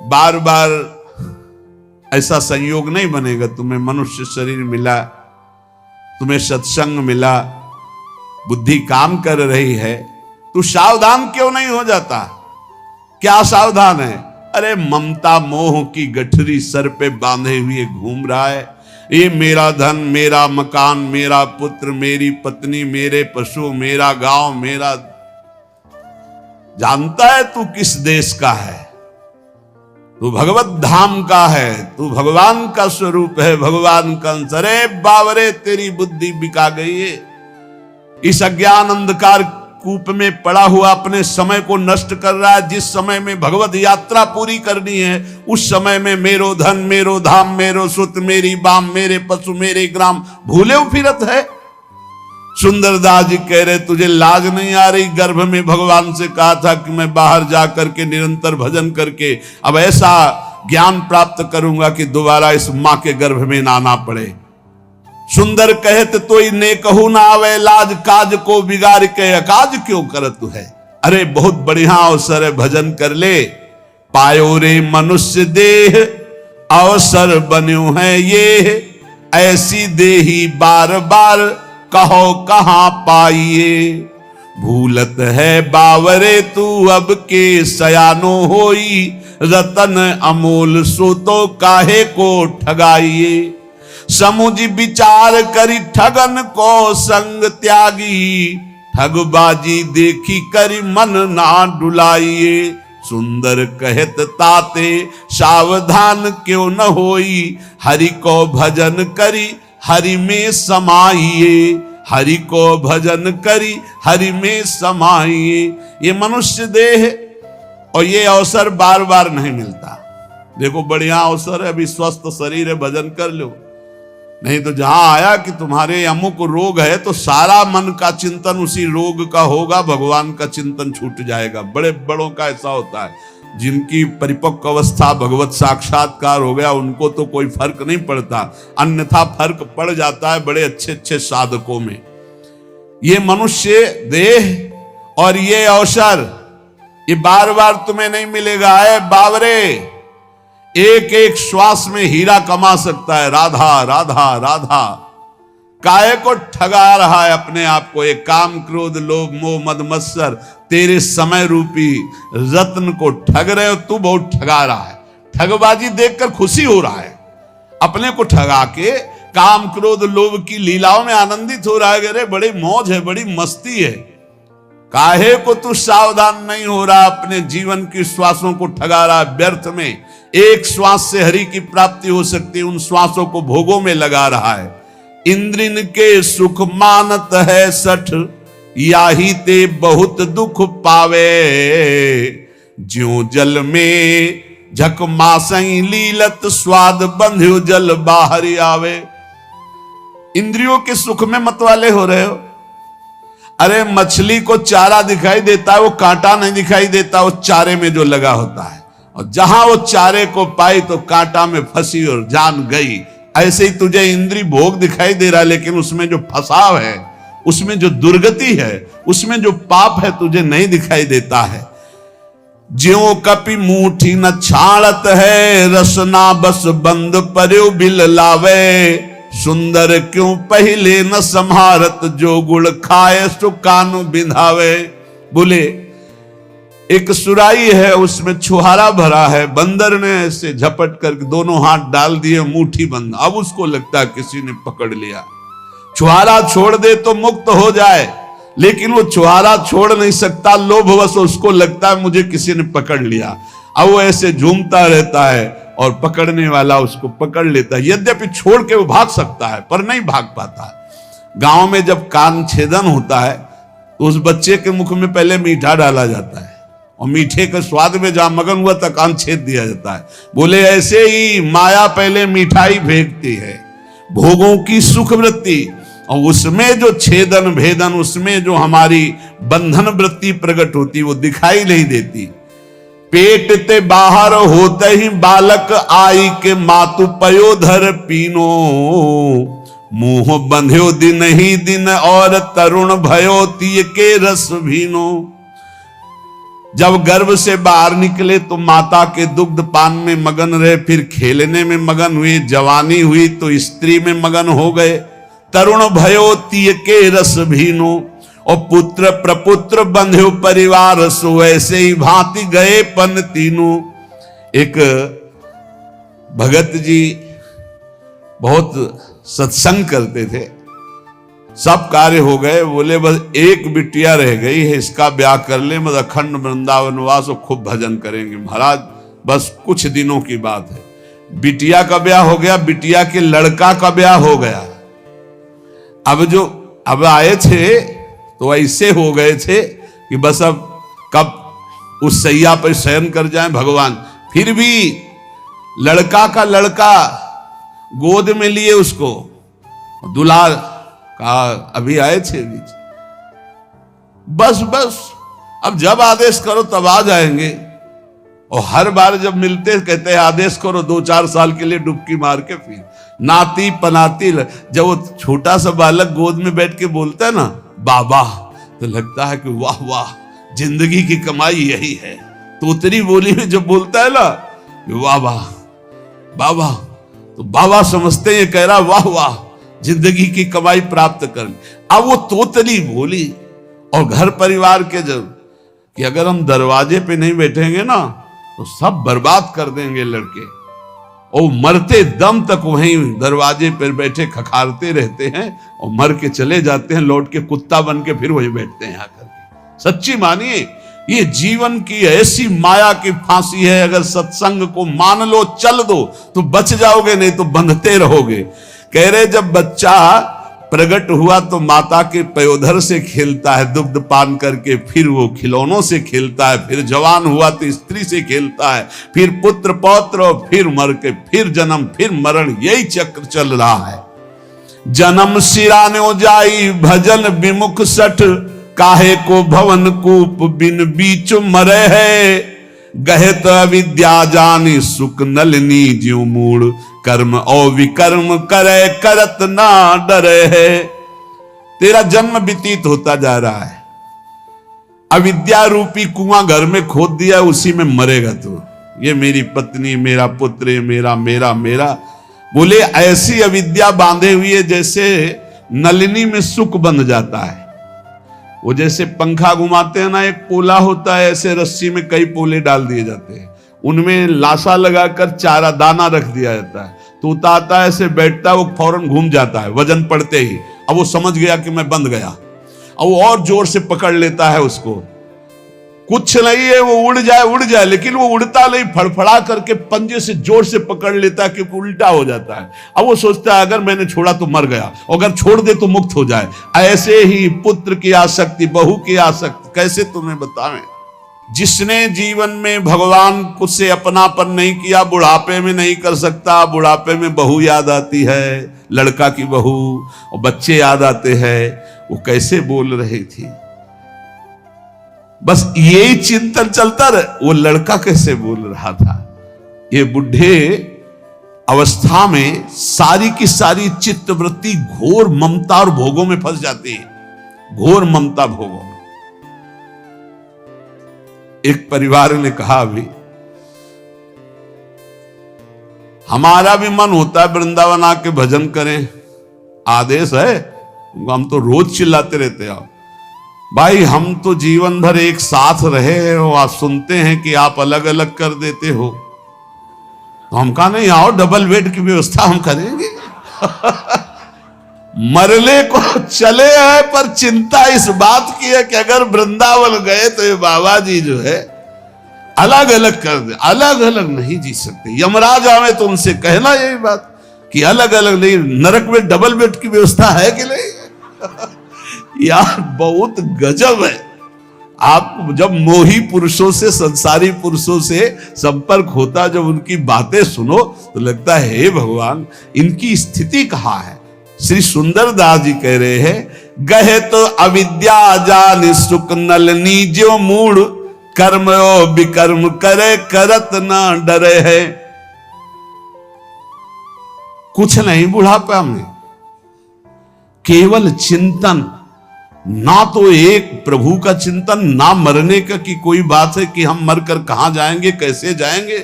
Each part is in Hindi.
बार बार ऐसा संयोग नहीं बनेगा। तुम्हें मनुष्य शरीर मिला, तुम्हें सत्संग मिला, बुद्धि काम कर रही है, तू सावधान क्यों नहीं हो जाता? क्या सावधान है? अरे ममता मोह की गठरी सर पे बांधे हुए घूम रहा है। ये मेरा धन, मेरा मकान, मेरा पुत्र, मेरी पत्नी, मेरे पशु, मेरा गांव, मेरा। जानता है तू किस देश का है? तू भगवत धाम का है, तू भगवान का स्वरूप है, भगवान का अंश। अरे बावरे तेरी बुद्धि बिका गई है। इस अज्ञान अंधकार कूप में पड़ा हुआ अपने समय को नष्ट कर रहा है। जिस समय में भगवत यात्रा पूरी करनी है, उस समय में मेरो धन, मेरो धाम, मेरो सुत, मेरी बाम, मेरे पशु, मेरे ग्राम भूले फिरत है। सुंदरदास जी कह रहे तुझे लाज नहीं आ रही? गर्भ में भगवान से कहा था कि मैं बाहर जाकर के निरंतर भजन करके अब ऐसा ज्ञान प्राप्त करूंगा कि दोबारा इस मां के गर्भ में ना आना पड़े। सुंदर कहत तो ने कहू ना आवे, लाज काज को बिगाड़ के अकाज क्यों करत है। अरे बहुत बढ़िया अवसर है, भजन कर ले। पायो रे मनुष्य देह अवसर बन्यो है ये, ऐसी देही बार बार कहो कहां पाइए। भूलत है बावरे तू अब के सयानो होई, रतन अमोल सो तो काहे को ठगाइए। समुझ विचार करी ठगन को संग त्यागी, ठगबाजी देखी करी मन ना डुलाइए। सुंदर कहत ताते सावधान क्यों न होई, हरि को भजन करी हरि में समाइए। हरि को भजन करी हरि में समाइए। ये मनुष्य देह और ये अवसर बार बार नहीं मिलता। देखो बढ़िया अवसर है, अभी स्वस्थ शरीर है, भजन कर लो। नहीं तो जहां आया कि तुम्हारे अमुक रोग है तो सारा मन का चिंतन उसी रोग का होगा, भगवान का चिंतन छूट जाएगा। बड़े बड़ों का ऐसा होता है, जिनकी परिपक्व अवस्था भगवत साक्षात्कार हो गया उनको तो कोई फर्क नहीं पड़ता, अन्यथा फर्क पड़ जाता है बड़े अच्छे अच्छे साधकों में। ये मनुष्य देह और ये अवसर ये बार बार तुम्हें नहीं मिलेगा। है बावरे, एक एक श्वास में हीरा कमा सकता है। राधा राधा राधा काहे को ठगा रहा है अपने आप को? एक काम क्रोध लोभ मोह मद मत्सर तेरे समय रूपी रत्न को ठग रहे हो। तू बहुत ठगा रहा है। ठगबाजी देखकर खुशी हो रहा है, अपने को ठगा के काम क्रोध लोभ की लीलाओं में आनंदित हो रहा है। अरे बड़ी मौज है, बड़ी मस्ती है। काहे को तू सावधान नहीं हो रहा? अपने जीवन की श्वासों को ठगा रहा है व्यर्थ में। एक श्वास से हरि की प्राप्ति हो सकती है, उन श्वासों को भोगों में लगा रहा है। इंद्रिन के सुख मानत है सठ, याही ते बहुत दुख पावे। ज्यों जल में झक मासई लीलत, स्वाद बंध्यो जल बाहर आवे। इंद्रियों के सुख में मतवाले हो रहे हो। अरे मछली को चारा दिखाई देता है, वो कांटा नहीं दिखाई देता, वो चारे में जो लगा होता है। और जहां वो चारे को पाई तो कांटा में फंसी और जान गई। ऐसे ही तुझे इंद्री भोग दिखाई दे रहा है, लेकिन उसमें जो फसाव है, उसमें जो दुर्गति है, उसमें जो पाप है तुझे नहीं दिखाई देता है। ज्यों कपि मूठी न छाड़त है, रसना बस बंद पर्यो बिल लावे। सुंदर क्यों पहले न संहारत, जो गुड़ खाए सो कान बिंधावे। बोले एक सुराई है, उसमें छुहारा भरा है, बंदर ने ऐसे झपट कर दोनों हाथ डाल दिए, मुट्ठी बंद। अब उसको लगता है किसी ने पकड़ लिया। छुहारा छोड़ दे तो मुक्त हो जाए, लेकिन वो छुहारा छोड़ नहीं सकता, लोभवश उसको लगता है मुझे किसी ने पकड़ लिया। अब वो ऐसे झूमता रहता है और पकड़ने वाला उसको पकड़ लेता है। यद्यपि छोड़ के वो भाग सकता है पर नहीं भाग पाता। गांव में जब कान छेदन होता है तो उस बच्चे के मुख में पहले मीठा डाला जाता है और मीठे के स्वाद में जहां मगन हुआ तक कान छेद दिया जाता है। बोले ऐसे ही माया पहले मिठाई फेंकती है, भोगों की सुख वृत्ति, और उसमें जो छेदन भेदन, उसमें जो हमारी बंधन वृत्ति प्रकट होती वो दिखाई नहीं देती। पेट ते बाहर होते ही बालक आई के मातु पयोधर पीनो। मुंह बंध्यो दिन ही दिन और तरुण भयो तीय के रस भीनो। जब गर्भ से बाहर निकले तो माता के दुग्ध पान में मगन रहे, फिर खेलने में मगन हुए, जवानी हुई तो स्त्री में मगन हो गए। तरुण भयो तीय के रस भीनो, और पुत्र प्रपुत्र बंध्यो परिवार सो, ऐसे ही भांति गए पन तीनों। एक भगत जी बहुत सत्संग करते थे, सब कार्य हो गए, बोले बस एक बिटिया रह गई है, इसका ब्याह कर ले, मतलब अखंड वृंदावन वास और खूब भजन करेंगे महाराज, बस कुछ दिनों की बात है। बिटिया का ब्याह हो गया, बिटिया के लड़का का ब्याह हो गया। अब आए थे तो ऐसे हो गए थे कि बस अब कब उस सैया पर शयन कर जाएं भगवान। फिर भी लड़का का लड़का गोद में लिए उसको, दुलार कहा अभी आए थे बीच, बस अब जब आदेश करो तब आ जाएंगे। और हर बार जब मिलते कहते हैं आदेश करो, 2-4 साल के लिए डुबकी मार के फिर नाती पनाती। जब वो छोटा सा बालक गोद में बैठ के बोलता है ना बाबा, तो लगता है कि वाह वाह, जिंदगी की कमाई यही है। तोतरी बोली में जब बोलता है ना वाह वाह बाबा, तो बाबा समझते हैं ये कह रहा वाह वाह, जिंदगी की कमाई प्राप्त कर। अब वो तोतली बोली। और घर परिवार के जब कि अगर हम दरवाजे पे नहीं बैठेंगे ना तो सब बर्बाद कर देंगे लड़के, और मरते दम तक वहीं दरवाजे पर बैठे खखारते रहते हैं और मर के चले जाते हैं, लौट के कुत्ता बन के फिर वही बैठते हैं आकर के। सच्ची मानिए, ये जीवन की ऐसी माया की फांसी है, अगर सत्संग को मान लो चल दो तो बच जाओगे, नहीं तो बंधते रहोगे। कह रहे जब बच्चा प्रकट हुआ तो माता के पयोधर से खेलता है दुग्ध पान करके, फिर वो खिलौनों से खेलता है, फिर जवान हुआ तो स्त्री से खेलता है, फिर पुत्र पौत्र, और फिर मर के फिर जन्म फिर मरण, यही चक्र चल रहा है। जन्म सिराने जाई भजन विमुख सठ, काहे को भवन कूप बिन बीच मरे है। गहे तो अविद्या जानी सुख नलिनी ज्यों मूड, कर्म और विकर्म करे करत ना डरे है। तेरा जन्म व्यतीत होता जा रहा है, अविद्या रूपी कुआं घर में खोद दिया, उसी में मरेगा तू। ये मेरी पत्नी, मेरा पुत्र, ये मेरा मेरा मेरा, बोले ऐसी अविद्या बांधे हुई है जैसे नलिनी में सुख बंध जाता है। वो जैसे पंखा घुमाते हैं ना, एक पोला होता है, ऐसे रस्सी में कई पोले डाल दिए जाते हैं, उनमें लाशा लगाकर चारा दाना रख दिया जाता है, तोता आता है ऐसे बैठता है, वो फौरन घूम जाता है वजन पड़ते ही। अब वो समझ गया कि मैं बंध गया, अब वो और जोर से पकड़ लेता है उसको। कुछ नहीं है, वो उड़ जाए, लेकिन वो उड़ता नहीं, फड़फड़ा करके पंजे से जोर से पकड़ लेता है, क्योंकि उल्टा हो जाता है। अब वो सोचता है अगर मैंने छोड़ा तो मर गया, अगर छोड़ दे तो मुक्त हो जाए। ऐसे ही पुत्र की आसक्ति, बहू की आसक्ति, कैसे तुम्हें बतावें। जिसने जीवन में भगवान को से अपनापन नहीं किया, बुढ़ापे में नहीं कर सकता। बुढ़ापे में बहू याद आती है, लड़का की बहू, और बच्चे याद आते हैं, वो कैसे बोल रही थी, बस यही चिंतन चलता रहे, वो लड़का कैसे बोल रहा था। ये बुढ़े अवस्था में सारी की सारी चित्तवृत्ति घोर ममता और भोगों में फंस जाती है, घोर ममता भोगों में। एक परिवार ने कहा अभी हमारा भी मन होता है वृंदावन आके भजन करें, आदेश है, हम तो रोज चिल्लाते रहते हैं। भाई हम तो जीवन भर एक साथ रहे हैं और आप सुनते हैं कि आप अलग अलग कर देते हो, तो हम कहा नहीं आओ डबल बेड की व्यवस्था हम करेंगे। मरने को चले हैं, पर चिंता इस बात की है कि अगर वृंदावन गए तो ये बाबा जी जो है अलग अलग कर दे, अलग अलग नहीं जी सकते। यमराज आवे तो उनसे कहना यही बात कि अलग अलग नहीं, नरक में डबल बेड की व्यवस्था है कि नहीं। यार बहुत गजब है। आप जब मोही पुरुषों से, संसारी पुरुषों से संपर्क होता, जब उनकी बातें सुनो तो लगता है हे भगवान इनकी स्थिति कहां है। श्री सुंदरदास जी कह रहे हैं, गहे तो अविद्या जान सुख नलनी ज्यों मूड, कर्म विकर्म करे करत ना डरे है। कुछ नहीं बुढ़ापा में, केवल चिंतन, ना तो एक प्रभु का चिंतन, ना मरने का कि कोई बात है कि हम मरकर कहां जाएंगे, कैसे जाएंगे।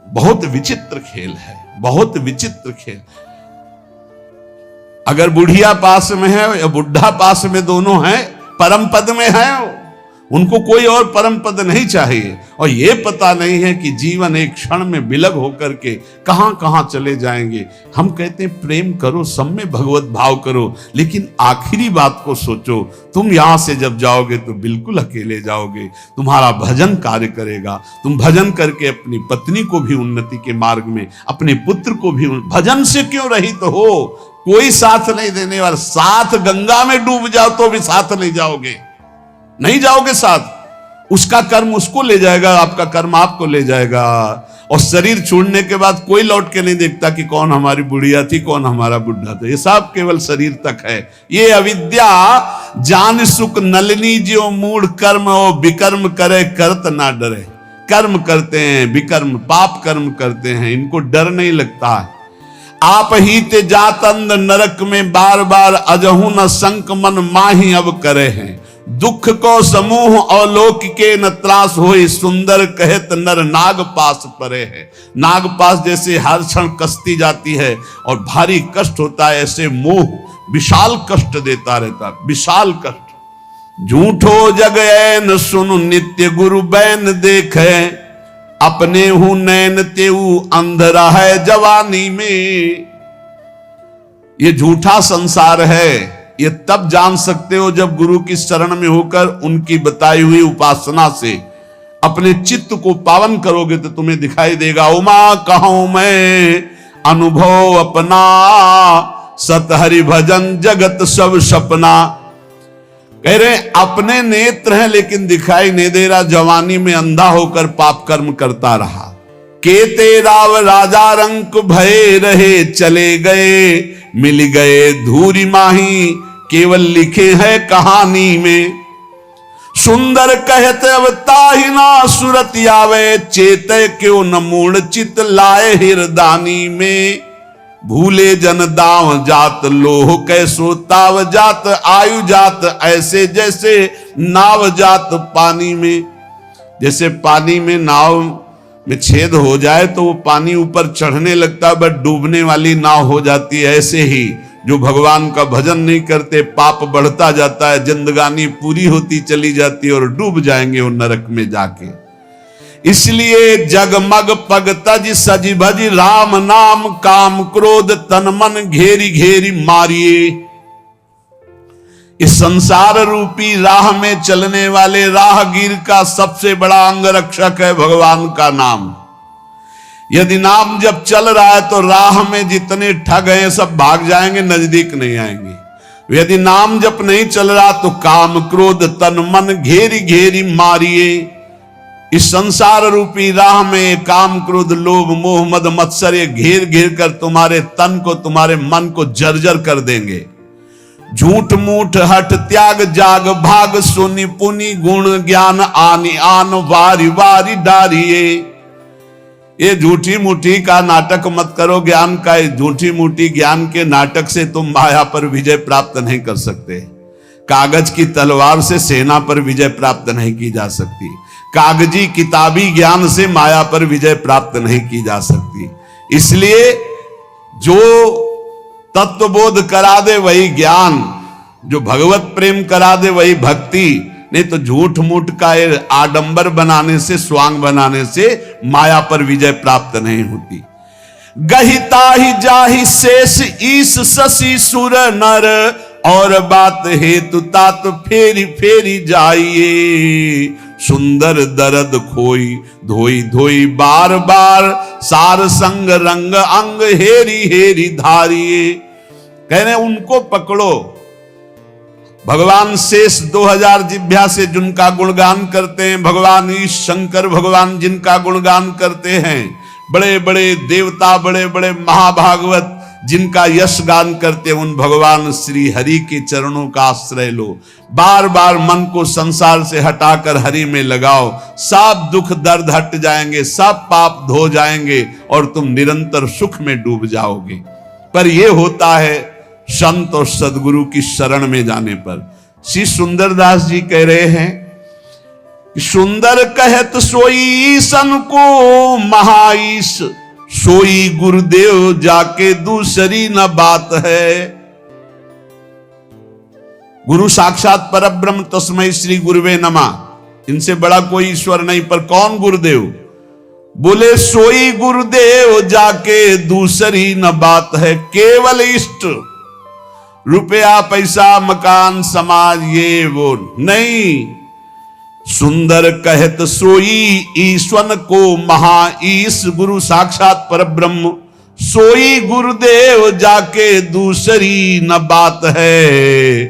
बहुत विचित्र खेल है, बहुत विचित्र खेल। अगर बुढ़िया पास में है या बुढ़ा पास में, दोनों हैं, परम पद में है, उनको कोई और परम पद नहीं चाहिए। और ये पता नहीं है कि जीवन एक क्षण में विलग होकर के कहां कहां चले जाएंगे। हम कहते हैं प्रेम करो, सब में भगवत भाव करो, लेकिन आखिरी बात को सोचो। तुम यहां से जब जाओगे तो बिल्कुल अकेले जाओगे। तुम्हारा भजन कार्य करेगा। तुम भजन करके अपनी पत्नी को भी उन्नति के मार्ग में, अपने पुत्र को भी, भजन से क्यों रहित हो, कोई साथ नहीं देने वाला। साथ गंगा में डूब जाओ तो भी साथ नहीं जाओगे, नहीं जाओगे साथ। उसका कर्म उसको ले जाएगा, आपका कर्म आपको ले जाएगा। और शरीर छोड़ने के बाद कोई लौट के नहीं देखता कि कौन हमारी बुढ़िया थी, कौन हमारा बुढ़ा था। ये सब केवल शरीर तक है। ये अविद्या जान सुख नलिनी ज्यो मूढ़ कर्म ओ विकर्म करे करत ना डरे। कर्म करते हैं, विकर्म पाप कर्म करते हैं, इनको डर नहीं लगता है। आप ही ते जात अंध नरक में बार बार अजहू न संक मन माही अब करे हैं। दुख को समूह अवलोक के न त्रास होई, सुंदर कहत नर नाग पास परे है। नाग पास जैसे हर क्षण कसती जाती है और भारी कष्ट होता है, ऐसे मोह विशाल कष्ट देता रहता, विशाल कष्ट। झूठो जग ऐन सुनु नित्य गुरु बैन देखे, अपने हूं नैन तेऊ अंधरा है जवानी में। ये झूठा संसार है, ये तब जान सकते हो जब गुरु की शरण में होकर उनकी बताई हुई उपासना से अपने चित्त को पावन करोगे तो तुम्हें दिखाई देगा। उमा कहूं मैं अनुभव अपना, सत हरि भजन जगत सब सपना। कह रहे अपने नेत्र हैं लेकिन दिखाई नहीं दे रहा, जवानी में अंधा होकर पाप कर्म करता रहा। केते राव राजा रंक भय रहे, चले गए मिल गए धूरी माही, केवल लिखे हैं कहानी में। सुंदर कहते अब ताहिना सुरत आवे, चेते क्यों न मूढ़ चित लाए हिरदानी में। भूले जन दाव जात लोह कैसो ताव जात, आयु जात ऐसे जैसे नाव जात पानी में। जैसे पानी में नाव में छेद हो जाए तो वो पानी ऊपर चढ़ने लगता, बट डूबने वाली नाव हो जाती है। ऐसे ही जो भगवान का भजन नहीं करते, पाप बढ़ता जाता है, जिंदगानी पूरी होती चली जाती है और डूब जाएंगे वो नरक में जाके। इसलिए जगमग पग तज सज भज राम नाम, काम क्रोध तन मन घेरी घेरी मारिए। इस संसार रूपी राह में चलने वाले राहगीर का सबसे बड़ा अंग रक्षक है भगवान का नाम। यदि नाम जब चल रहा है तो राह में जितने ठग हैं सब भाग जाएंगे, नजदीक नहीं आएंगे। यदि नाम जप नहीं चल रहा तो काम क्रोध तन मन घेरी घेरी मारिए। इस संसार रूपी राह में काम क्रोध लोभ मोह मद मत्सर ये घेर घेर कर तुम्हारे तन को, तुम्हारे मन को जर्जर कर देंगे। झूठ मूठ हट त्याग जाग भाग, सुनि पुनि गुण ज्ञान आनि आन वारी वारी डारिये। ये झूठी मूठी का नाटक मत करो ज्ञान का। झूठी मूठी ज्ञान के नाटक से तुम माया पर विजय प्राप्त नहीं कर सकते। कागज की तलवार से सेना पर विजय प्राप्त नहीं की जा सकती। कागजी किताबी ज्ञान से माया पर विजय प्राप्त नहीं की जा सकती। इसलिए जो तत्वबोध करा दे वही ज्ञान, जो भगवत प्रेम करा दे वही भक्ति। नहीं तो झूठ मूठ का आडंबर बनाने से, स्वांग बनाने से माया पर विजय प्राप्त नहीं होती। गहिता ही जाहि शेष ईश शशि सुर नर, और बात हेतु तात फेरी फेरी जाइए। सुंदर दर्द खोई धोई धोई बार बार, सार संग रंग अंग हेरी हेरी धारिये। कह रहे उनको पकड़ो। भगवान शेष 2000 जिभ्या से जिनका गुणगान करते हैं, भगवान ईश शंकर भगवान जिनका गुणगान करते हैं, बड़े बड़े देवता बड़े बड़े महाभागवत जिनका यश गान करते हैं, उन भगवान श्री हरि के चरणों का आश्रय लो। बार बार मन को संसार से हटाकर हरि में लगाओ, सब दुख दर्द हट जाएंगे, सब पाप धो जाएंगे और तुम निरंतर सुख में डूब जाओगे। पर यह होता है संत और सदगुरु की शरण में जाने पर। श्री सुंदरदास जी कह रहे हैं, सुंदर कहत सोई सन को महाईश, सोई गुरुदेव जाके दूसरी न बात है। गुरु साक्षात परब्रह्म तस्मै श्री गुरुवे नमः। इनसे बड़ा कोई ईश्वर नहीं, पर कौन गुरुदेव? बोले सोई गुरुदेव जाके दूसरी न बात है। केवल इष्ट, रुपया पैसा मकान समाज ये वो नहीं। सुंदर कहत सोई ईश्वन को महाईश, गुरु साक्षात परब्रह्म सोई गुरुदेव जाके दूसरी न बात है।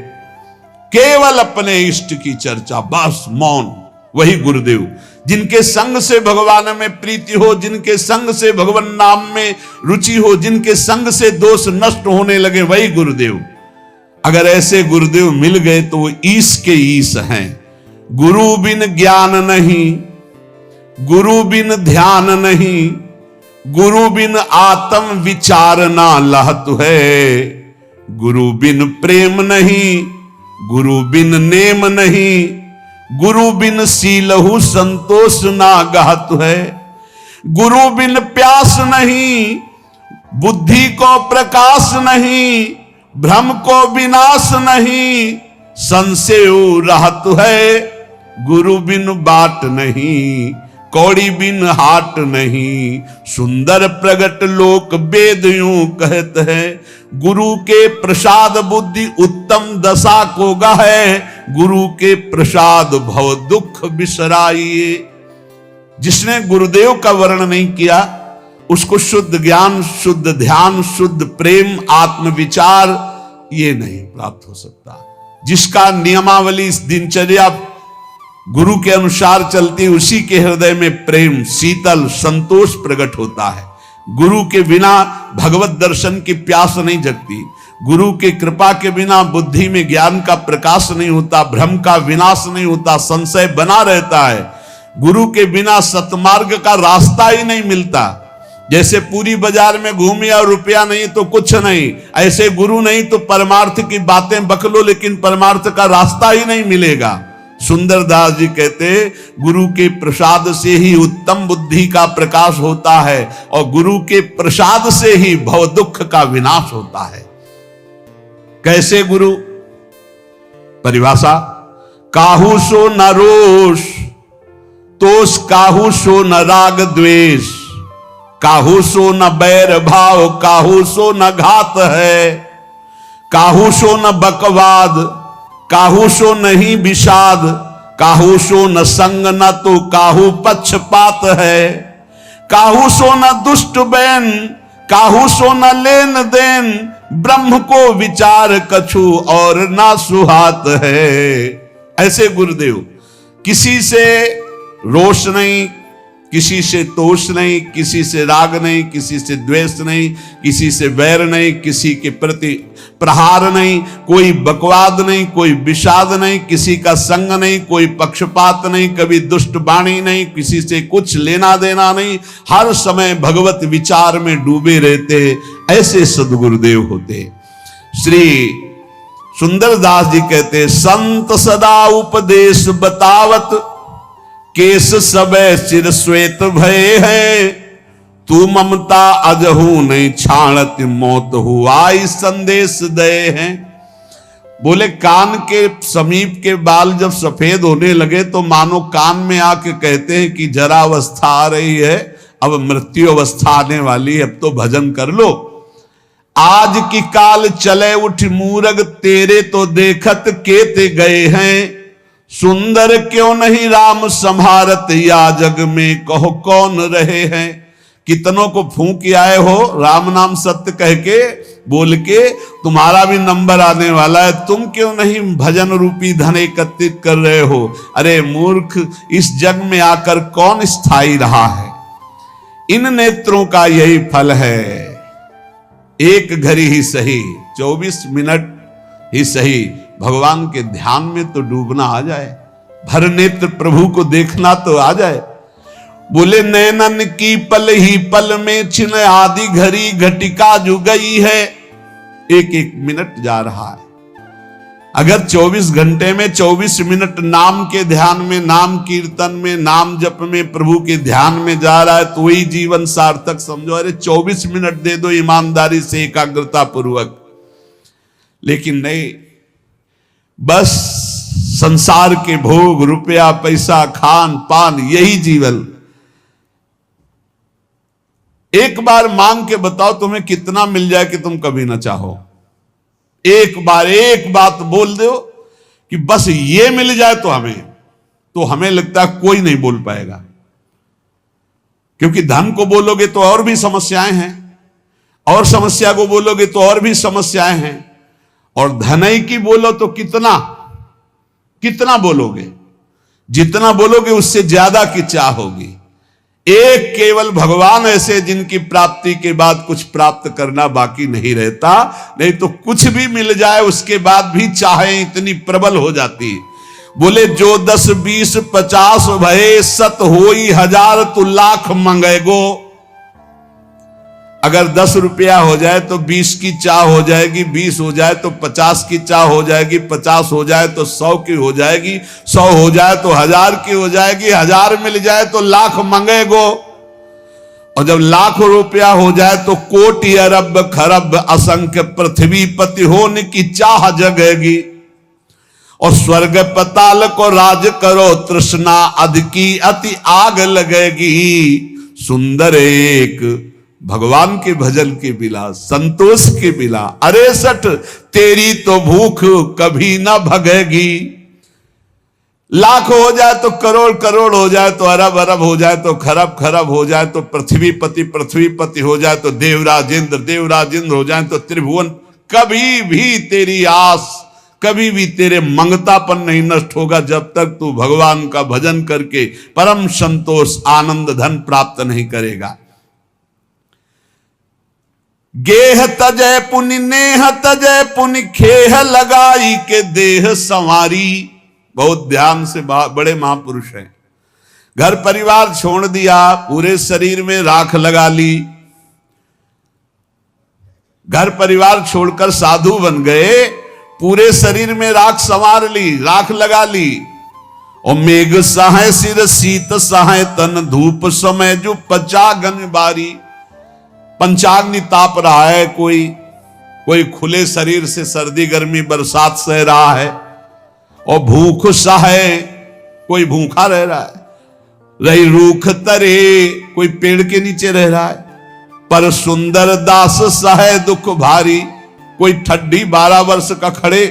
केवल अपने इष्ट की चर्चा, बस मौन, वही गुरुदेव। जिनके संग से भगवान में प्रीति हो, जिनके संग से भगवान नाम में रुचि हो, जिनके संग से दोष नष्ट होने लगे, वही गुरुदेव। अगर ऐसे गुरुदेव मिल गए तो वो ईश के ईश हैं। गुरु बिन ज्ञान नहीं, गुरु बिन ध्यान नहीं, गुरु बिन आत्म विचार ना लहत है। गुरु बिन प्रेम नहीं, गुरु बिन नेम नहीं, गुरु बिन सीलहु संतोष ना गहत है। गुरु बिन प्यास नहीं, बुद्धि को प्रकाश नहीं, भ्रम को विनाश नहीं, संशय रहत है। गुरु बिन बाट नहीं, कौड़ी बिन हाट नहीं, सुंदर प्रगट लोक वेद यूं कहत है। गुरु के प्रसाद बुद्धि उत्तम दशा को गहे, गुरु के प्रसाद भव दुख बिसराइए। जिसने गुरुदेव का वर्णन नहीं किया उसको शुद्ध ज्ञान, शुद्ध ध्यान, शुद्ध प्रेम, आत्म विचार ये नहीं प्राप्त हो सकता। जिसका नियमावली इस दिनचर्या गुरु के अनुसार चलती, उसी के हृदय में प्रेम, शीतल, संतोष प्रकट होता है। गुरु के बिना भगवत दर्शन की प्यास नहीं जगती। गुरु की कृपा के बिना बुद्धि में ज्ञान का प्रकाश नहीं होता, भ्रम का विनाश नहीं होता, संशय बना रहता है। गुरु के बिना सतमार्ग का रास्ता ही नहीं मिलता। जैसे पूरी बाजार में घूमे और रुपया नहीं तो कुछ नहीं, ऐसे गुरु नहीं तो परमार्थ की बातें बकलो, लेकिन परमार्थ का रास्ता ही नहीं मिलेगा। सुंदरदास जी कहते, गुरु के प्रसाद से ही उत्तम बुद्धि का प्रकाश होता है और गुरु के प्रसाद से ही भव दुख का विनाश होता है। कैसे गुरु? परिभाषा, काहू सो न रोष, तोष काहू सो न राग द्वेष, काहू सो न बैर भाव, काहू सो न घात है, काहू सो न बकवाद, काहू सो नहीं विषाद, काहू सो न संग न तो काहू पक्षपात है, काहू सो न दुष्ट बैन, काहू सो न लेन देन, ब्रह्म को विचार कछु और ना सुहात है। ऐसे गुरुदेव, किसी से रोष नहीं, किसी से तोष नहीं, किसी से राग नहीं, किसी से द्वेष नहीं, किसी से वैर नहीं, किसी के प्रति प्रहार नहीं, कोई बकवाद नहीं, कोई विषाद नहीं, किसी का संग नहीं, कोई पक्षपात नहीं, कभी दुष्ट वाणी नहीं, किसी से कुछ लेना देना नहीं, हर समय भगवत विचार में डूबे रहते, ऐसे सदगुरुदेव होते। श्री सुंदरदास जी कहते, संत सदा उपदेश बतावत, केस सबे सिर श्वेत भय है, तू ममता अजहू नहीं छाणत, मौत हुआ संदेश दे है। बोले कान के समीप के बाल जब सफेद होने लगे तो मानो कान में आके कहते हैं कि जरा अवस्था आ रही है, अब मृत्यु अवस्था आने वाली है, अब तो भजन कर लो। आज की काल चले उठ मूरग, तेरे तो देखत केते गए हैं, सुंदर क्यों नहीं राम संभारत, या जग में कहो कौन रहे हैं। कितनों को फूंक आए हो राम नाम सत्य कह के बोल के, तुम्हारा भी नंबर आने वाला है, तुम क्यों नहीं भजन रूपी धन एकत्रित कर रहे हो। अरे मूर्ख, इस जग में आकर कौन स्थायी रहा है। इन नेत्रों का यही फल है, एक घड़ी ही सही, 24 मिनट ही सही, भगवान के ध्यान में तो डूबना आ जाए, भर नेत्र प्रभु को देखना तो आ जाए। बोले नैनन की पल ही पल में छिन आदि घड़ी घटिका जो गई है, एक एक मिनट जा रहा है। अगर 24 घंटे में 24 मिनट नाम के ध्यान में, नाम कीर्तन में, नाम जप में, प्रभु के ध्यान में जा रहा है तो वही जीवन सार्थक समझो। अरे 24 मिनट दे दो ईमानदारी से, एकाग्रता पूर्वक। लेकिन नहीं, बस संसार के भोग, रुपया पैसा, खान पान, यही जीवन। एक बार मांग के बताओ तुम्हें कितना मिल जाए कि तुम कभी ना चाहो। एक बार एक बात बोल दो कि बस ये मिल जाए तो हमें लगता है कोई नहीं बोल पाएगा। क्योंकि धन को बोलोगे तो और भी समस्याएं हैं, और समस्या को बोलोगे तो और भी समस्याएं हैं, और धनई की बोलो तो कितना कितना बोलोगे, जितना बोलोगे उससे ज्यादा की चाह होगी। एक केवल भगवान ऐसे जिनकी प्राप्ति के बाद कुछ प्राप्त करना बाकी नहीं रहता। नहीं तो कुछ भी मिल जाए उसके बाद भी चाहे इतनी प्रबल हो जाती। बोले जो 10 20 50 भये सत होई हजार तू लाख मंगेगो। अगर 10 रुपया हो जाए तो 20 की चाह हो जाएगी, 20 हो जाए तो 50 की चाह हो जाएगी, 50 हो जाए तो 100 की हो जाएगी, 100 हो जाए तो 1000 की हो जाएगी, 1000 मिल जाए तो लाख मंगेगो। और जब लाख रुपया हो जाए तो कोटि अरब खरब असंख्य पृथ्वी पति होने की चाह जगेगी। और स्वर्ग पताल को राज करो तृष्णा अधकी अति आग लगेगी। सुंदर एक भगवान के भजन के बिला, संतोष के बिला, अरे सठ तेरी तो भूख कभी ना भगेगी। लाख हो जाए तो करोड़ करोड़ हो जाए तो अरब अरब हो जाए तो खरब खरब हो जाए तो पृथ्वीपति हो जाए तो देवराजेंद्र हो जाए तो त्रिभुवन, कभी भी तेरी आस, कभी भी तेरे मंगतापन नहीं नष्ट होगा जब तक तू भगवान का भजन करके परम संतोष आनंद धन प्राप्त नहीं करेगा। गेह तजय पुनि नेह तजय पुनि खेह लगाई के देह संवारी। बहुत ध्यान से, बड़े महापुरुष हैं। घर परिवार छोड़ दिया, पूरे शरीर में राख लगा ली। घर परिवार छोड़कर साधु बन गए, पूरे शरीर में राख संवार ली, राख लगा ली। और मेघ सहाय सिर शीत सहाय तन धूप समय जो पचागन बारी। पंचाग्नि ताप रहा है, कोई खुले शरीर से सर्दी गर्मी बरसात सह रहा है, और भूख सहे, कोई भूखा रह रहा है। रही रूख तरे, कोई पेड़ के नीचे रह रहा है। पर सुंदर दास सहे दुख भारी, कोई ठड्डी 12 वर्ष का खड़े,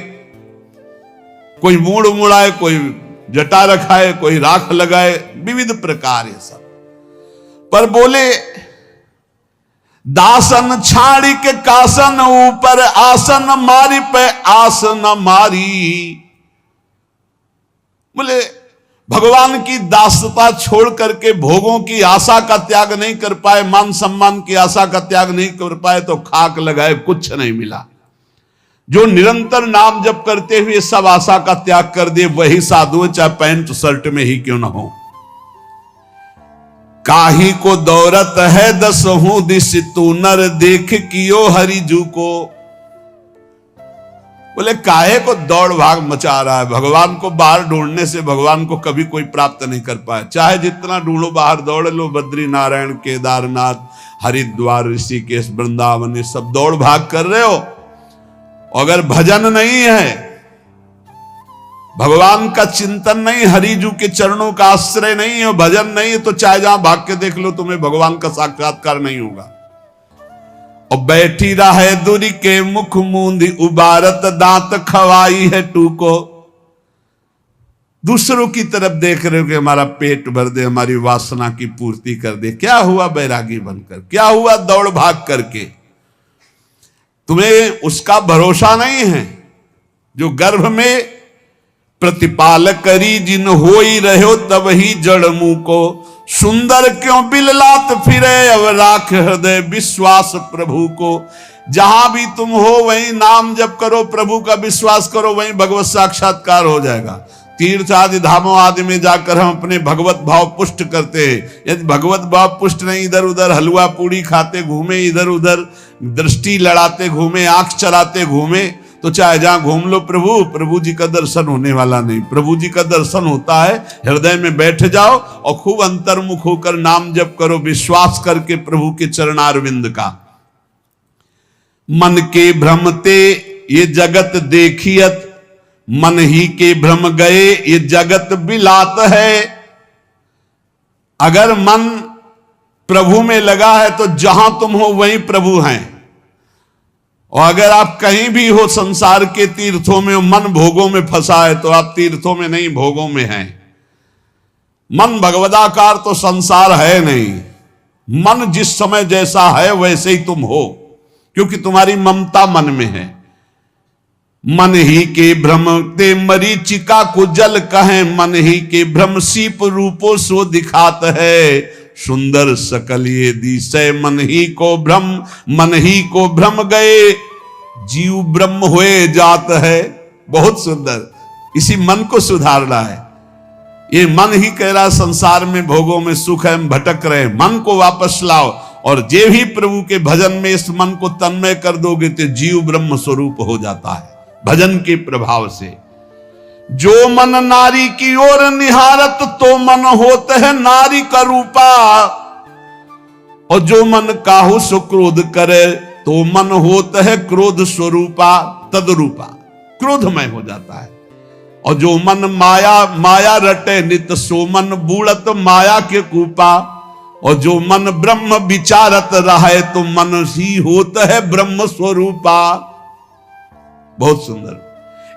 कोई मूड़ मुड़ाए, कोई जटा रखाए, कोई राख लगाए, विविध प्रकार ये सब। पर बोले दासन छाड़ी के कासन ऊपर आसन मारी पे आसन मारी। बोले भगवान की दासता छोड़ करके भोगों की आशा का त्याग नहीं कर पाए, मान सम्मान की आशा का त्याग नहीं कर पाए तो खाक लगाए, कुछ नहीं मिला। जो निरंतर नाम जप करते हुए सब आशा का त्याग कर दे वही साधु, चाहे पैंट शर्ट में ही क्यों ना हो। काही को दौरत है 10 दिस तू नर देख कियो हरिजू को। बोले काहे को दौड़ भाग मचा रहा है। भगवान को बाहर ढूंढने से भगवान को कभी कोई प्राप्त नहीं कर पाया। चाहे जितना ढूंढो, बाहर दौड़ लो, बद्री नारायण केदारनाथ हरिद्वार ऋषिकेश वृंदावन, ये सब दौड़ भाग कर रहे हो। अगर भजन नहीं है, भगवान का चिंतन नहीं, हरिजू के चरणों का आश्रय नहीं है, भजन नहीं है, तो चाहे जहां भाग के देख लो तुम्हें भगवान का साक्षात्कार नहीं होगा। और बैठी रहे दूरी के मुख मूंदी उबारत दांत खवाई है टूको। दूसरों की तरफ देख रहे हो कि हमारा पेट भर दे, हमारी वासना की पूर्ति कर दे। क्या हुआ बैरागी बनकर, क्या हुआ दौड़ भाग करके। तुम्हें उसका भरोसा नहीं है जो गर्भ में प्रतिपाल करी जिन होई रहो तब ही जड़ मुंह को। सुंदर क्यों बिललात फिरे अब राख हृदय विश्वास प्रभु को। जहां भी तुम हो वहीं नाम जप करो, प्रभु का विश्वास करो, वहीं भगवत साक्षात्कार हो जाएगा। तीर्थ आदि धामों आदि में जाकर हम अपने भगवत भाव पुष्ट करते हैं। यदि भगवत भाव पुष्ट नहीं, इधर उधर हलवा पूड़ी खाते घूमे, इधर उधर दृष्टि लड़ाते घूमे, आंख चलाते घूमे, तो चाहे जहां घूम लो प्रभु जी का दर्शन होने वाला नहीं। प्रभु जी का दर्शन होता है हृदय में बैठ जाओ और खूब अंतर्मुख होकर नाम जप करो, विश्वास करके प्रभु के चरणारविंद का। मन के भ्रमते ये जगत देखियत, मन ही के भ्रम गए ये जगत बिलात है। अगर मन प्रभु में लगा है तो जहां तुम हो वहीं प्रभु हैं, और अगर आप कहीं भी हो संसार के तीर्थों में, मन भोगों में फंसा है तो आप तीर्थों में नहीं भोगों में हैं। मन भगवदाकार तो संसार है नहीं। मन जिस समय जैसा है वैसे ही तुम हो, क्योंकि तुम्हारी ममता मन में है। मन ही के भ्रम ते मरीचिका को जल कहें, मन ही के भ्रम सीप रूपो सो दिखात है। सुंदर सकल ये दिशय मन ही को भ्रम, मन ही को भ्रम गए जीव ब्रह्म हुए जात है। बहुत सुंदर, इसी मन को सुधारना है। ये मन ही कह रहा संसार में भोगों में सुख है, हम भटक रहे हैं। मन को वापस लाओ, और जे भी प्रभु के भजन में इस मन को तन्मय कर दोगे तो जीव ब्रह्म स्वरूप हो जाता है भजन के प्रभाव से। जो मन नारी की ओर निहारत तो मन होता है नारी का रूपा, और जो मन काहू सो क्रोध करे तो मन होता है क्रोध स्वरूपा तदरूपा, क्रोधमय हो जाता है। और जो मन माया रटे नित सो मन बूढ़त माया के कूपा, और जो मन ब्रह्म विचारत रहे तो मन ही होता है ब्रह्म स्वरूपा। बहुत सुंदर।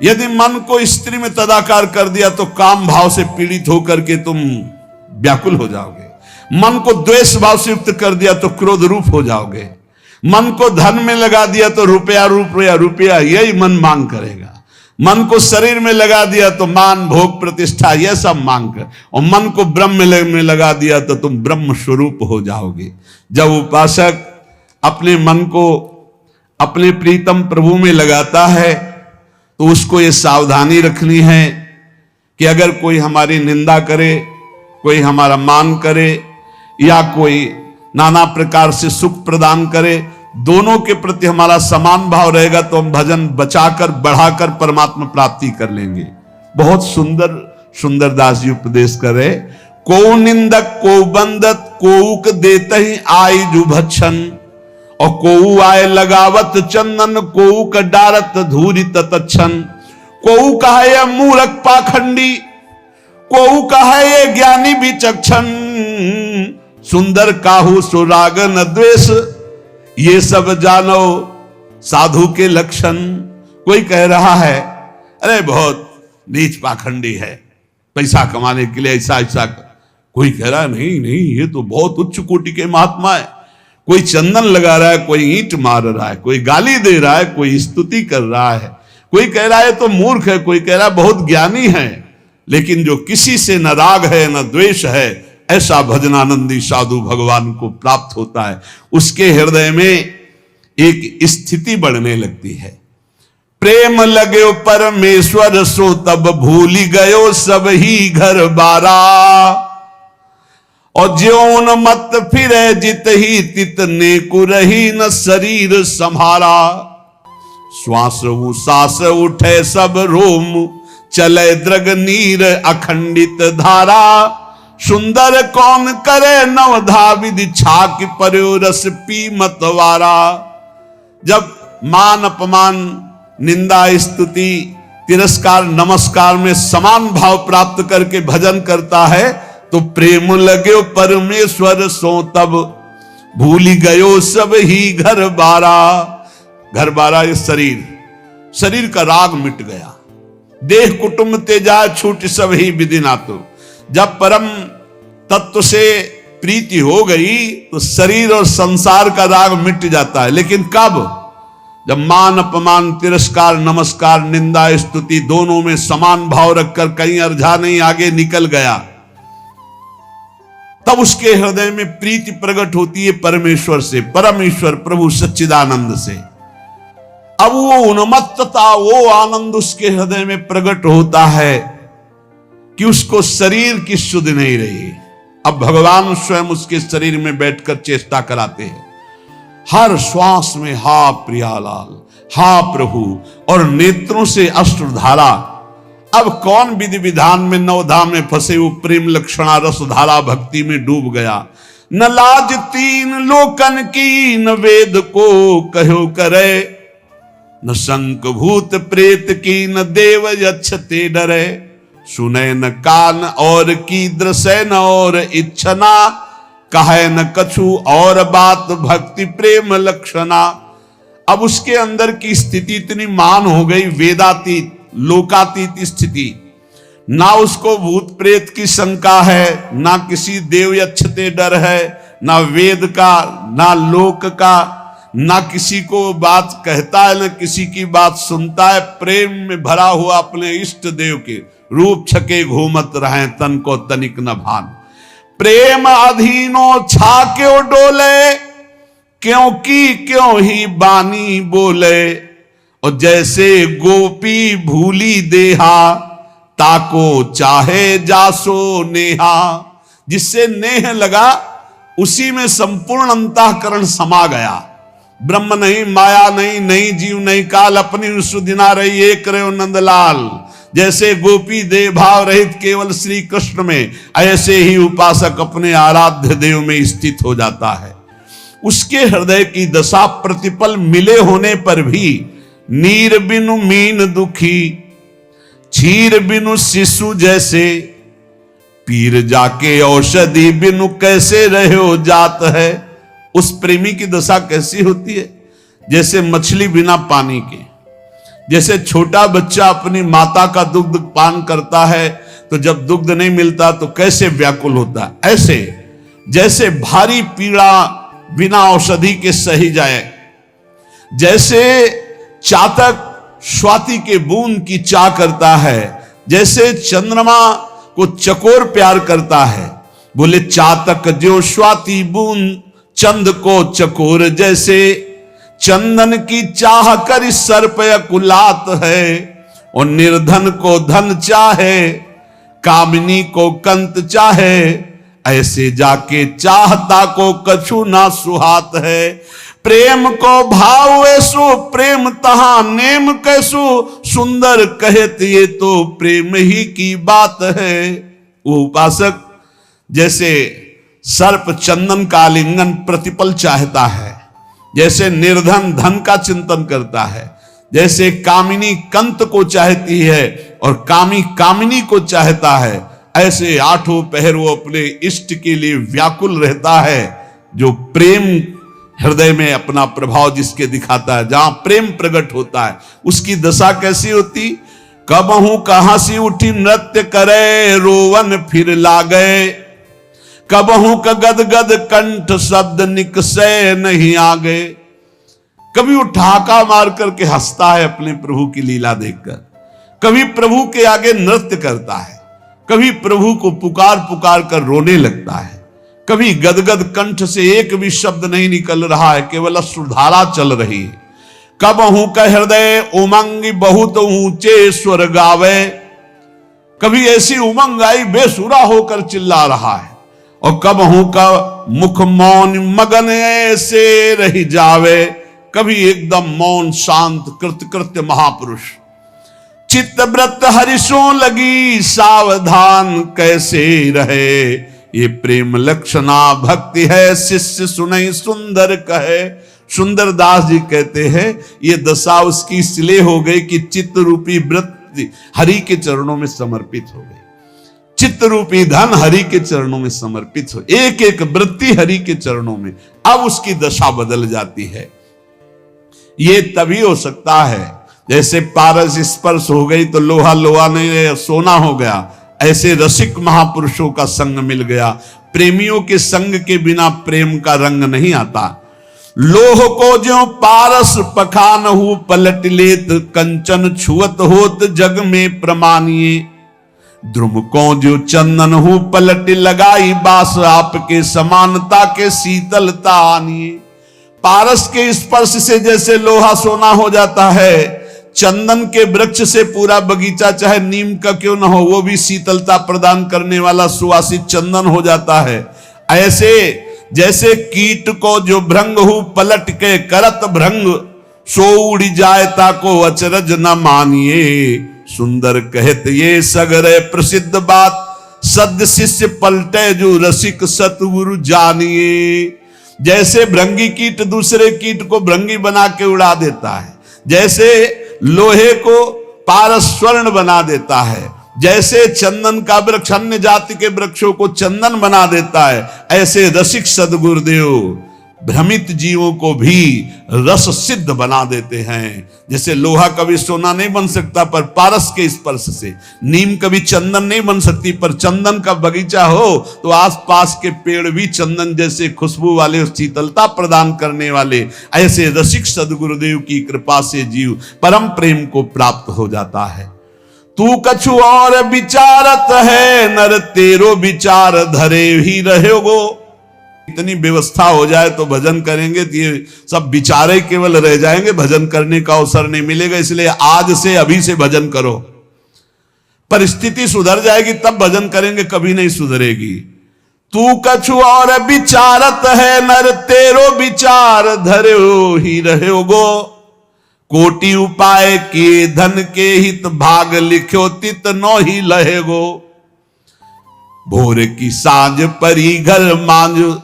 यदि मन को स्त्री में तदाकार कर दिया तो काम भाव से पीड़ित होकर के तुम व्याकुल हो जाओगे। मन को द्वेष भाव से युक्त कर दिया तो क्रोध रूप हो जाओगे। मन को धन में लगा दिया तो रुपया यही मन मांग करेगा। मन को शरीर में लगा दिया तो मान भोग प्रतिष्ठा यह सब मांग कर, और मन को ब्रह्म में लगा दिया तो तुम ब्रह्म स्वरूप हो जाओगे। जब उपासक अपने मन को अपने प्रीतम प्रभु में लगाता है तो उसको ये सावधानी रखनी है कि अगर कोई हमारी निंदा करे, कोई हमारा मान करे, या कोई नाना प्रकार से सुख प्रदान करे, दोनों के प्रति हमारा समान भाव रहेगा तो हम भजन बचाकर बढ़ाकर परमात्मा प्राप्ति कर लेंगे। बहुत सुंदर सुंदर दास जी उपदेश करे। को निंदक को बंदत कोउक देते ही आई जुभच्छन, और कोऊ आए लगावत चंदन कोऊ का डारत धूरी ततच्छन। कोऊ कहा यह मूर्ख पाखंडी, कोऊ कहा यह ज्ञानी विचक्षण। सुंदर काहू सुराग न द्वेष, ये सब जानो साधु के लक्षण। कोई कह रहा है अरे बहुत नीच पाखंडी है, पैसा कमाने के लिए ऐसा ऐसा। कोई कह रहा है नहीं ये तो बहुत उच्च कोटि के महात्मा है। कोई चंदन लगा रहा है, कोई ईंट मार रहा है, कोई गाली दे रहा है, कोई स्तुति कर रहा है, कोई कह रहा है तो मूर्ख है, कोई कह रहा है बहुत ज्ञानी है। लेकिन जो किसी से न राग है न द्वेष है, ऐसा भजनानंदी साधु भगवान को प्राप्त होता है। उसके हृदय में एक स्थिति बढ़ने लगती है। प्रेम लगे परमेश्वर सो तब भूली गयो सब ही घर बारा, और ज्योन मत फिरे जित ही तितने को रही न शरीर संभारा। श्वास सांस उठे सब रोम, चले द्रग नीर अखंडित धारा। सुंदर कौन करे नवधा विधि, छाक पर्यो रस पी मतवारा। जब मान अपमान निंदा स्तुति तिरस्कार नमस्कार में समान भाव प्राप्त करके भजन करता है तो प्रेम लगे परमेश्वर सो तब भूली गयो सब ही घर बारा। घर बारा ये शरीर का राग मिट गया। देह कुटुंब तेजा छूट सब ही विधि नातो। जब परम तत्व से प्रीति हो गई तो शरीर और संसार का राग मिट जाता है। लेकिन कब? जब मान अपमान तिरस्कार नमस्कार निंदा स्तुति दोनों में समान भाव रखकर कहीं अर्झा नहीं आगे निकल गया, तब उसके हृदय में प्रीति प्रकट होती है परमेश्वर से, परमेश्वर प्रभु सच्चिदानंद से। अब वो उन्मत्तता वो आनंद उसके हृदय में प्रकट होता है कि उसको शरीर की सुध नहीं रही। अब भगवान स्वयं उसके शरीर में बैठकर चेष्टा कराते हैं, हर श्वास में हा प्रियालाल, हा प्रभु, और नेत्रों से अश्रुधारा। अब कौन विधि विधान में नवधाम में फंसे वो प्रेम लक्षणा रसधारा भक्ति में डूब गया। न लाज तीन लोकन की, न वेद को कहो करे, न शंक भूत प्रेत की, न देव यक्षते डरे। सुने न कान और की दृश्य न और इच्छना, कहे न कछु और बात भक्ति प्रेम लक्षणा। अब उसके अंदर की स्थिति इतनी मान हो गई, वेदातीत लोकातीत स्थिति। ना उसको भूत प्रेत की शंका है, ना किसी देव यक्षते डर है, ना वेद का, ना लोक का, ना किसी को बात कहता है, ना किसी की बात सुनता है। प्रेम में भरा हुआ अपने इष्ट देव के रूप छके घूमत रहे, तन को तनिक न भान। प्रेम अधीनो छा क्यों डोले, क्योंकि क्यों ही बानी बोले। और जैसे गोपी भूली देहा, ताको चाहे जासो नेहा। जिससे नेह लगा उसी में संपूर्ण अंतःकरण समा गया। ब्रह्म नहीं, माया नहीं, नहीं जीव नहीं काल, अपनी सुदिना रही एक रहो नंदलाल। जैसे गोपी देह भाव रहित केवल श्री कृष्ण में, ऐसे ही उपासक अपने आराध्य देव में स्थित हो जाता है। उसके हृदय की दशा प्रतिपल मिले होने पर भी, नीर बिनु मीन दुखी, क्षीर बिनु शिशु जैसे, पीर जाके औषधि बिनु कैसे रहे हो जात है। उस प्रेमी की दशा कैसी होती है, जैसे मछली बिना पानी के, जैसे छोटा बच्चा अपनी माता का दुग्ध पान करता है तो जब दुग्ध नहीं मिलता तो कैसे व्याकुल होता है, ऐसे जैसे भारी पीड़ा बिना औषधि के सही जाए। जैसे चातक स्वाति के बूंद की चाह करता है, जैसे चंद्रमा को चकोर प्यार करता है। बोले चातक जो स्वाति बूंद चंद को चकोर जैसे, चंदन की चाह कर सर्प अकुलात है। और निर्धन को धन चाहे, कामिनी को कंत चाहे, ऐसे जाके चाहता को कछु ना सुहात है। प्रेम को भाव ऐसो प्रेम तहा नेम कैसो, सुंदर कहत ये तो प्रेम ही की बात है। वो उपासक जैसे सर्प चंदन का आलिंगन प्रतिपल चाहता है, जैसे निर्धन धन का चिंतन करता है, जैसे कामिनी कंत को चाहती है और कामी कामिनी को चाहता है, ऐसे आठों पहर वो अपने इष्ट के लिए व्याकुल रहता है। जो प्रेम हृदय में अपना प्रभाव जिसके दिखाता है, जहां प्रेम प्रकट होता है, उसकी दशा कैसी होती। कबहू कहां से उठी नृत्य करे, रोवन फिर लागे। कबहू का गद गद कंठ शब्द निकसे नहीं आगे। कभी वो ठहाका मार करके हंसता है अपने प्रभु की लीला देखकर, कभी प्रभु के आगे नृत्य करता है, कभी प्रभु को पुकार पुकार कर रोने लगता है, कभी गदगद कंठ से एक भी शब्द नहीं निकल रहा है, केवल अश्रुधारा चल रही है। कबहू का हृदय उमंग बहुत ऊंचे स्वर गावे। कभी ऐसी उमंग आई बेसुरा होकर चिल्ला रहा है। और कबहू का मुख मौन मगन ऐसे रही जावे। कभी एकदम मौन शांत कृतकृत्य महापुरुष। चित्तव्रत हरिशों लगी सावधान कैसे रहे। ये प्रेम लक्षणा भक्ति है शिष्य सुनई सुंदर कहे। सुंदर दास जी कहते हैं ये दशा उसकी इसलिए हो गई कि चित्त रूपी वृत्ति हरि के चरणों में समर्पित हो गई। चित्त रूपी धन हरि के चरणों में समर्पित हो, एक एक वृत्ति हरि के चरणों में, अब उसकी दशा बदल जाती है। ये तभी हो सकता है जैसे पारस स्पर्श हो गई तो लोहा लोहा नहीं रहे, सोना हो गया। ऐसे रसिक महापुरुषों का संग मिल गया। प्रेमियों के संग के बिना प्रेम का रंग नहीं आता। लोह को जो पारस पखान हो पलट लेत, कंचन छुअत होत जग में प्रमानिए। द्रुम को जो चंदन हो पलट लगाई बास, आपके समानता के शीतलता आनिए। पारस के स्पर्श से जैसे लोहा सोना हो जाता है, चंदन के वृक्ष से पूरा बगीचा चाहे नीम का क्यों ना हो, वो भी शीतलता प्रदान करने वाला सुवासित चंदन हो जाता है। ऐसे जैसे कीट को जो भृंग हु पलट के करत भृंग, सो उड़ जाए ताको अचरज न मानिए। सुंदर कहत ये सगरे प्रसिद्ध बात, सद शिष्य पलटे जो रसिक सतगुरु जानिए। जैसे भृंगी कीट दूसरे कीट को भृंगी बना के उड़ा देता है, जैसे लोहे को पारस स्वर्ण बना देता है, जैसे चंदन का वृक्ष अन्य जाति के वृक्षों को चंदन बना देता है, ऐसे रसिक सदगुरुदेव भ्रमित जीवों को भी रस सिद्ध बना देते हैं। जैसे लोहा कभी सोना नहीं बन सकता पर पारस के स्पर्श से, नीम कभी चंदन नहीं बन सकती पर चंदन का बगीचा हो तो आसपास के पेड़ भी चंदन जैसे खुशबू वाले, शीतलता प्रदान करने वाले, ऐसे रसिक सदगुरुदेव की कृपा से जीव परम प्रेम को प्राप्त हो जाता है। तू कछु और विचारत है, नर तेरो विचार धरे ही रहोगो। इतनी व्यवस्था हो जाए तो भजन करेंगे तो ये सब विचारे केवल रह जाएंगे, भजन करने का अवसर नहीं मिलेगा। इसलिए आज से अभी से भजन करो, परिस्थिति सुधर जाएगी तब भजन करेंगे, कभी नहीं सुधरेगी। तू कछु और विचारत है, नर तेरो विचार धरो ही रहोगो। कोटि उपाय के धन के हित, भाग लिख्यो तित नो ही लहेगो। भोर की सांझ परी घर मांझ,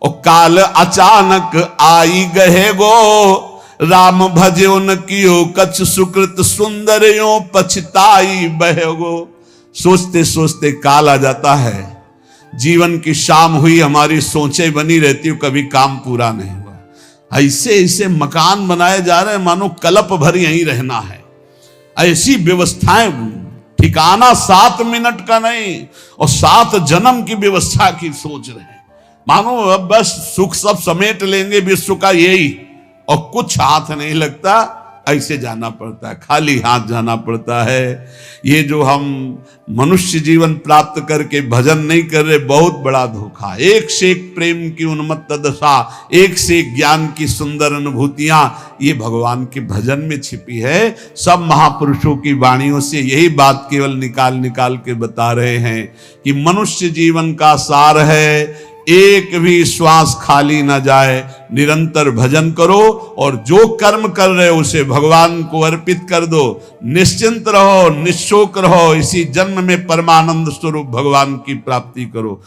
और काल अचानक आई गहे गो। राम भजो न कियो कछ सुकृत, सुंदर यो पछताई बहेगो। सोचते सोचते काल आ जाता है, जीवन की शाम हुई, हमारी सोचें बनी रहती, कभी काम पूरा नहीं हुआ। ऐसे ऐसे मकान बनाए जा रहे हैं मानो कल्प भर यहीं रहना है। ऐसी व्यवस्थाएं, ठिकाना 7 मिनट का नहीं और 7 जन्म की व्यवस्था की सोच रहे हैं, मानो अब बस सुख सब समेट लेंगे विश्व का यही, और कुछ हाथ नहीं लगता। ऐसे जाना पड़ता है, खाली हाथ जाना पड़ता है। ये जो हम मनुष्य जीवन प्राप्त करके भजन नहीं कर रहे, बहुत बड़ा धोखा। एक से एक प्रेम की उन्मत्त दशा, एक से एक ज्ञान की सुंदर अनुभूतियां, ये भगवान के भजन में छिपी है। सब महापुरुषों की वाणियों से यही बात केवल निकाल निकाल के बता रहे हैं कि मनुष्य जीवन का सार है, एक भी श्वास खाली ना जाए, निरंतर भजन करो और जो कर्म कर रहे हो उसे भगवान को अर्पित कर दो। निश्चिंत रहो, निशोक रहो, इसी जन्म में परमानंद स्वरूप भगवान की प्राप्ति करो।